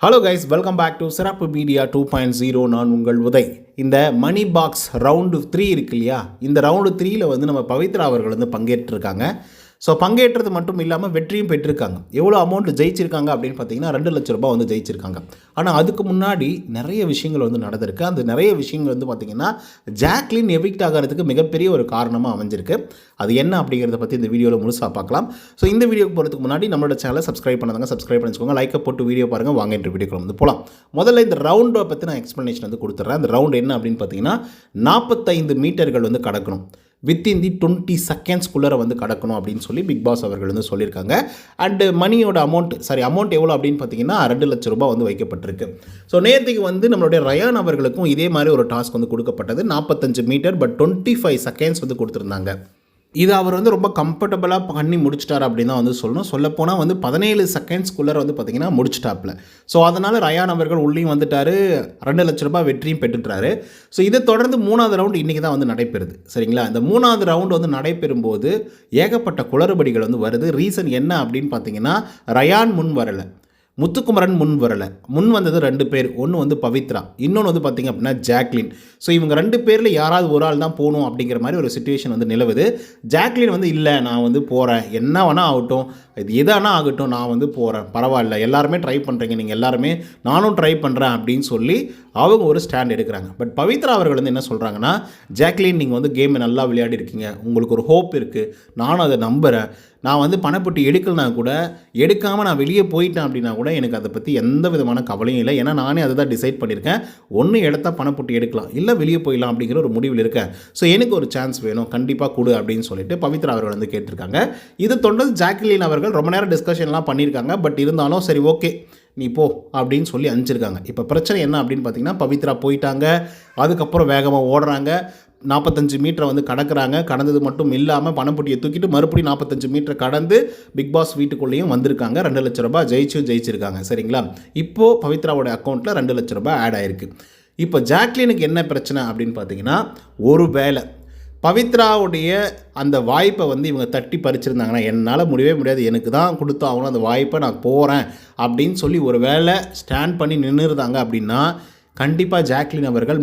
Hello guys, welcome back to Sirappu media 2.0. நான் உங்கள் உதய். இந்த மணி பாக்ஸ் ரவுண்டு 3 இருக்கு இல்லையா, இந்த ரவுண்டு 3ல் வந்து நம்ம பவித்ரா அவர்கள் வந்து பங்கேற்றிருக்காங்க. ஸோ பங்கேற்றது மட்டும் இல்லாமல் வெற்றியும் பெற்றிருக்காங்க. எவ்வளோ அமௌண்ட் ஜெயிச்சிருக்காங்க அப்படின்னு பார்த்தீங்கன்னா 2 லட்ச ரூபாய் வந்து ஜெயிச்சிருக்காங்க. ஆனால் அதுக்கு முன்னாடி நிறைய விஷயங்கள் வந்து நடந்திருக்கு. அந்த நிறைய விஷயங்கள் வந்து பார்த்திங்கன்னா ஜாக்லின் எவிக்ட் ஆகிறதுக்கு மிகப்பெரிய ஒரு காரணமாக அமைஞ்சிருக்கு. அது என்ன அப்படிங்கிறத பற்றி இந்த வீடியோவில் முழுசாக பார்க்கலாம். ஸோ இந்த வீடியோக்கு போகிறதுக்கு முன்னாடி நம்மளோட சேனலை சப்ஸ்கிரைப் பண்ணாங்க, சப்ஸ்கிரைப் பண்ணிக்கோங்க. லைக்கை போட்டு வீடியோ பாருங்கள். வாங்க இந்த வீடியோக்குள்ள வந்து போகலாம். முதல்ல இந்த ரவுண்டை பற்றி நான் எக்ஸ்ப்ளனேஷன் வந்து கொடுத்துட்றேன். அந்த ரவுண்ட் என்ன அப்படின்னு பார்த்தீங்கன்னா 45 மீட்டர்கள் வந்து கடக்கணும். வித்தின் தி 20 செகண்ட்ஸ்குள்ளே வந்து கடக்கணும் அப்படின்னு சொல்லி பிக் பாஸ் அவர்கள் வந்து சொல்லியிருக்காங்க. அண்டு மணியோட அமௌண்ட் எவ்வளோ அப்படின்னு பார்த்தீங்கன்னா 2 லட்ச ரூபாய் வந்து வைக்கப்பட்டிருக்கு. ஸோ நேற்றுக்கு வந்து நம்மளுடைய ரயான் அவர்களுக்கும் இதே மாதிரி ஒரு டாஸ்க் வந்து கொடுக்கப்பட்டது. 45 மீட்டர் பட் 25 செகண்ட்ஸ் வந்து கொடுத்துருந்தாங்க. இது அவர் வந்து ரொம்ப கம்ஃபர்டபுளாக பண்ணி முடிச்சிட்டார் அப்படின்னு தான் வந்து சொல்லணும். சொல்லப்போனால் வந்து 17 செகண்ட்ஸ்குள்ளே வந்து பார்த்திங்கன்னா முடிச்சிட்டாப்பில். ஸோ அதனால் ரயான் அவர்கள் உள்ளேயும் வந்துட்டார், 2 லட்ச ரூபாய் வெற்றியும் பெற்றுட்டாரு. ஸோ இதை தொடர்ந்து 3வது ரவுண்டு இன்றைக்கி தான் வந்து நடைபெறுது. சரிங்களா, இந்த 3வது ரவுண்டு வந்து நடைபெறும்போது ஏகப்பட்ட குளறுபடிகள் வந்து வருது. ரீசன் என்ன அப்படின்னு பார்த்தீங்கன்னா, ரயான் முன் வரலை, முத்துக்குமரன் முன் வரலை. முன் வந்தது 2 பேர். ஒன்று வந்து பவித்ரா, இன்னொன்று வந்து பார்த்திங்க அப்படின்னா ஜாக்லின். ஸோ இவங்க 2 பேரில் யாராவது ஒரு ஆள் தான் போகணும் அப்படிங்கிற மாதிரி ஒரு சிச்சுவேஷன் வந்து நிலவுது. ஜாக்லின் வந்து இல்லை, நான் வந்து போகிறேன், என்ன வேணால் ஆகட்டும், இது எதானா ஆகட்டும், நான் வந்து போகிறேன், பரவாயில்ல, எல்லாருமே ட்ரை பண்ணுறீங்க, நீங்கள் எல்லாருமே, நானும் ட்ரை பண்ணுறேன் அப்படின்னு சொல்லி அவங்க ஒரு ஸ்டாண்ட் எடுக்கிறாங்க. பட் பவித்ரா அவர்கள் வந்து என்ன சொல்கிறாங்கன்னா, ஜாக்லின் நீங்கள் வந்து கேமை நல்லா விளையாடி இருக்கீங்க, உங்களுக்கு ஒரு ஹோப் இருக்குது, நானும் அதை நம்புகிறேன், நான் வந்து பணப்பட்டி எடுக்கலனா கூட, எடுக்காமல் நான் வெளியே போயிட்டேன் அப்படின்னா கூட எனக்கு அதை பற்றி எந்த விதமான கவலையும் இல்லை. ஏன்னா நானே அதை தான் டிசைட் பண்ணியிருக்கேன். ஒன்று எடுத்தா பணப்பட்டி எடுக்கலாம், இல்லை வெளியே போயிடலாம் அப்படிங்கிற ஒரு முடிவில் இருக்கேன். ஸோ எனக்கு ஒரு சான்ஸ் வேணும், கண்டிப்பாக கொடு அப்படின்னு சொல்லிட்டு பவித்ரா அவர்கள் வந்து கேட்டிருக்காங்க. இது தொடர்ந்து ஜாக்லின் அவர்கள் ரொம்ப நேரம் டிஸ்கஷன்லாம் பண்ணியிருக்காங்க. பட் இருந்தாலும் சரி ஓகே நீ போ அப்படின்னு சொல்லி அனுப்பிச்சிருக்காங்க. இப்போ பிரச்சனை என்ன அப்படின்னு பார்த்தீங்கன்னா, பவித்ரா போயிட்டாங்க, அதுக்கப்புறம் வேகமாக ஓடுறாங்க, 45 மீட்டரை வந்து கடக்கிறாங்க. கடந்தது மட்டும் இல்லாமல் பணப்பட்டியை தூக்கிட்டு மறுபடியும் 45 மீட்டரை கடந்து பிக் பாஸ் வீட்டுக்குள்ளேயும் வந்திருக்காங்க. 2 லட்ச ரூபாய் ஜெயிச்சிருக்காங்க. சரிங்களா, இப்போது பவித்ராவோட அக்கௌண்ட்டில் 2 லட்ச ரூபாய் ஆட் ஆகிருக்கு. இப்போ ஜாக்லினுக்கு என்ன பிரச்சனை அப்படின்னு பார்த்தீங்கன்னா, ஒரு வேளை பவித்ராவுடைய அந்த வாய்ப்பை வந்து இவங்க தட்டி பறிச்சிருந்தாங்கன்னா, என்னால் முடியவே முடியாது, எனக்கு தான் கொடுத்தாகணும் அந்த வாய்ப்பை, நான் போகிறேன் அப்படின்னு சொல்லி ஒரு வேளை ஸ்டாண்ட் பண்ணி நின்றுருந்தாங்க அப்படின்னா, கண்டிப்பாக ஜாக்லின் அவர்கள்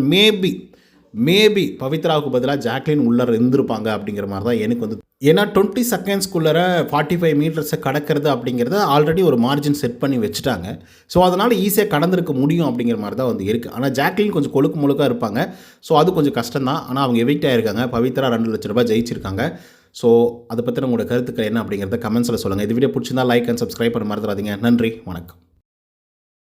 மேபி பவித்ராவுக்கு பதிலாக ஜாக்லின் உள்ளே இருந்திருப்பாங்க அப்படிங்கிற மாதிரி தான் எனக்கு வந்து. ஏன்னா 20 செகண்ட்ஸ்குள்ளே 45 மீட்டர்ஸை கடக்கிறது அப்படிங்கிறத ஆல்ரெடி ஒரு மார்ஜின் செட் பண்ணி வச்சுட்டாங்க. ஸோ அதனால் ஈஸியாக கடந்திருக்க முடியும் அப்படிங்கிற மாதிரி தான் வந்து இருக்குது. ஆனால் ஜாக்லின் கொஞ்சம் முழுக்காக இருப்பாங்க. ஸோ அது கொஞ்சம் கஷ்டம் தான். ஆனால் அவங்க எவிக்ட் ஆகிருக்காங்க. பவித்ரா 2 லட்ச ரூபாய் ஜெயிச்சிருக்காங்க. ஸோ அதை பற்றி உங்களோட கருத்துக்கள் என்ன அப்படிங்கிறத கமெண்ட்ஸில் சொல்லுங்கள். இது வீடியோ பிடிச்சிருந்தா லைக் அண்ட் சப்ஸ்கிரைப் பண்ண மறந்துடாதீங்க. நன்றி, வணக்கம்.